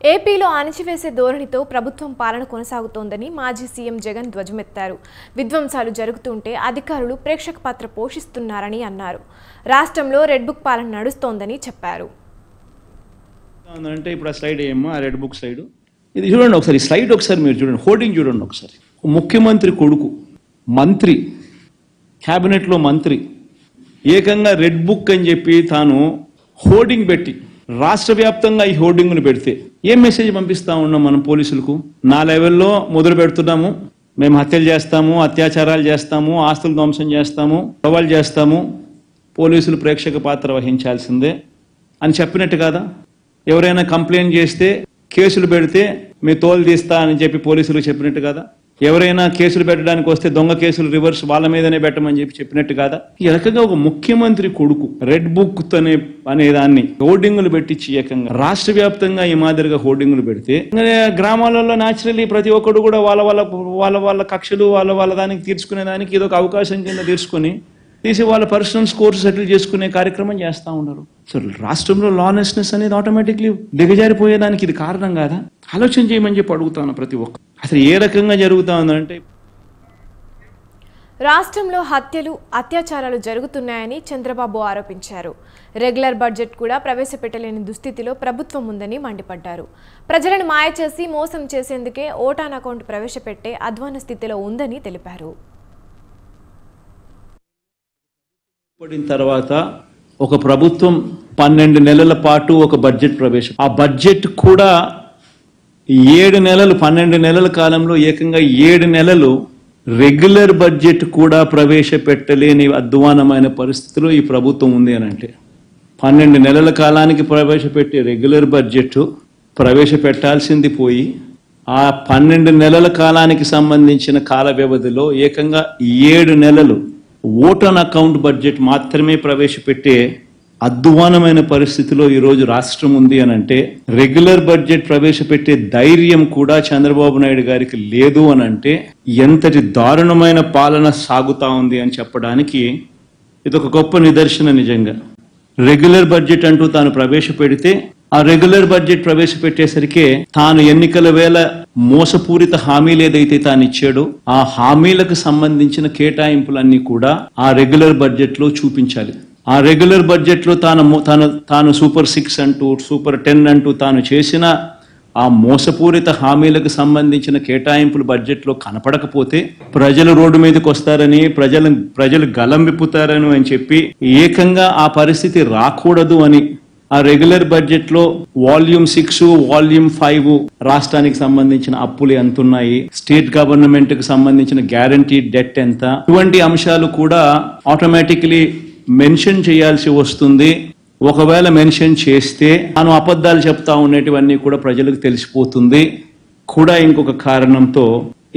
ఏపీలో అణచివేసే ధోరణితో ప్రభుత్వం పాలన కొనసాగుతోందని మాజీ సీఎం జగన్ ధ్వజమెత్తారు. విధ్వంసాలు జరుగుతుంటే అధికారులు ప్రేక్షక పాత్ర పోషిస్తున్నారని అన్నారు. రాష్ట్రంలో రెడ్ బుక్ పాలన నడుస్తోందని చెప్పారు. అంటే ఇప్పుడు ఆ స్లైడ్ ఏమో ఆ రెడ్ బుక్ స్లైడ్ ఇది చూడండి ఒకసారి, స్లైడ్ ఒకసారి మీరు చూడండి, హోర్డింగ్ చూడండి ఒకసారి. ముఖ్యమంత్రి కొడుకు మంత్రి, క్యాబినెట్లో మంత్రి ఏకంగా రెడ్ బుక్ అని చెప్పి తాను హోర్డింగ్ పెట్టి రాష్ట్ర వ్యాప్తంగా ఈ హోర్డింగ్ను పెడితే ఏం మెసేజ్ పంపిస్తా ఉన్నాం మనం పోలీసులకు? నా లెవెల్లో మొదలు పెడుతున్నాము, మేము హత్యలు చేస్తాము, అత్యాచారాలు చేస్తాము, ఆస్తులు ధ్వంసం చేస్తాము, గొడవలు చేస్తాము, పోలీసులు ప్రేక్షక పాత్ర వహించాల్సిందే అని చెప్పినట్టు కాదా? ఎవరైనా కంప్లైంట్ చేస్తే కేసులు పెడితే మీ తోలు తీస్తా అని చెప్పి పోలీసులు చెప్పినట్టు కదా? ఎవరైనా కేసులు పెట్టడానికి వస్తే దొంగ కేసులు రివర్స్ వాళ్ళ మీదనే పెట్టమని చెప్పినట్టు కాదా? ఈ రకంగా ఒక ముఖ్యమంత్రి కొడుకు రెడ్ బుక్ అనే దాన్ని హోర్డింగులు పెట్టించి ఏకంగా రాష్ట్ర వ్యాప్తంగా ఈ మాదిరిగా హోర్డింగులు పెడితే గ్రామాలలో న్యాచురల్లీ ప్రతి ఒక్కడు కూడా వాళ్ళ కక్షలు వాళ్ళ దానికి తీర్చుకునే దానికి ఇదొక అవకాశం కింద తీసి వాళ్ళ పర్సనల్ స్కోర్స్ సెటిల్ చేసుకునే కార్యక్రమం చేస్తూ ఉన్నారు. సో రాష్ట్రంలో లానెస్నెస్ అనేది ఆటోమేటిక్లీ దిగజారిపోయేదానికి ఇది కారణం కాదా? ఆలోచన చేయమని చెప్పి అడుగుతాను ప్రతి ఒక్క. అసలు ఏ రకంగా జరుగుతా ఉందంటే రాష్ట్రంలో హత్యలు, అత్యాచారాలు జరుగుతున్నాయని చంద్రబాబు ఆరోపించారు. రెగ్యులర్ బడ్జెట్ కూడా ప్రవేశపెట్టలేని దుస్థితిలో ప్రభుత్వం ఉందని మండిపడ్డారు. ప్రజలను మాయ చేసి మోసం చేసేందుకే ఓటాన్ అకౌంట్ ప్రవేశపెట్టే అధ్వాన స్థితిలో ఉందని తెలిపారు. పడిన తర్వాత ఒక ప్రభుత్వం 12 నెలల పాటు ఒక బడ్జెట్ ప్రవేశం, ఆ బడ్జెట్ కూడా 7 నెలలు, 12 నెలల కాలంలో ఏకంగా 7 నెలలు రెగ్యులర్ బడ్జెట్ కూడా ప్రవేశపెట్టలేని అధ్వానమైన పరిస్థితిలో ఈ ప్రభుత్వం ఉంది అని అంటే 12 నెలల కాలానికి ప్రవేశపెట్టే రెగ్యులర్ బడ్జెట్ ప్రవేశపెట్టాల్సింది పోయి ఆ 12 నెలల కాలానికి సంబంధించిన కాల వ్యవధిలో ఏకంగా 7 నెలలు ఓటాన్ అకౌంట్ బడ్జెట్ మాత్రమే ప్రవేశపెట్టే అధ్వానమైన పరిస్థితిలో ఈరోజు రాష్ట్రం ఉంది అని అంటే రెగ్యులర్ బడ్జెట్ ప్రవేశపెట్టే ధైర్యం కూడా చంద్రబాబు నాయుడు గారికి లేదు అని అంటే ఎంతటి దారుణమైన పాలన సాగుతా ఉంది అని చెప్పడానికి ఇదొక గొప్ప నిదర్శన. నిజంగా రెగ్యులర్ బడ్జెట్ అంటూ తాను ప్రవేశపెడితే ఆ రెగ్యులర్ బడ్జెట్ ప్రవేశపెట్టేసరికి తాను ఎన్నికల వేళ మోసపూరిత హామీలు ఏదైతే తాను ఇచ్చాడో ఆ హామీలకు సంబంధించిన కేటాయింపులన్నీ కూడా ఆ రెగ్యులర్ బడ్జెట్ లో చూపించాలి. ఆ రెగ్యులర్ బడ్జెట్ లో తాను సూపర్ 6 అంటూ సూపర్ 10 అంటూ తాను చేసిన ఆ మోసపూరిత హామీలకు సంబంధించిన కేటాయింపులు బడ్జెట్ లో కనపడకపోతే ప్రజలు రోడ్డు మీదకి వస్తారని, ప్రజలు గలం విప్పుతారని అని చెప్పి ఏకంగా ఆ పరిస్థితి రాకూడదు అని ఆ రెగ్యులర్ బడ్జెట్ లో వాల్యూమ్ 6, వాల్యూమ్ 5 రాష్ట్రానికి సంబంధించిన అప్పులు ఎంత ఉన్నాయి, స్టేట్ గవర్నమెంట్ కి సంబంధించిన గ్యారంటీ డెట్ ఎంత, ఇటువంటి అంశాలు కూడా ఆటోమేటిక్లీ మెన్షన్ చేయాల్సి వస్తుంది. ఒకవేళ మెన్షన్ చేస్తే తాను అబద్ధాలు చెప్తా ఉండేటివన్నీ కూడా ప్రజలకు తెలిసిపోతుంది. కూడా ఇంకొక కారణంతో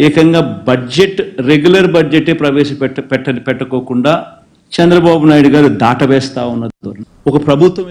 ఏకంగా బడ్జెట్ రెగ్యులర్ బడ్జెటే ప్రవేశపెట్టుకోకుండా చంద్రబాబు నాయుడు గారు దాటవేస్తా ఉన్నది. ఒక ప్రభుత్వం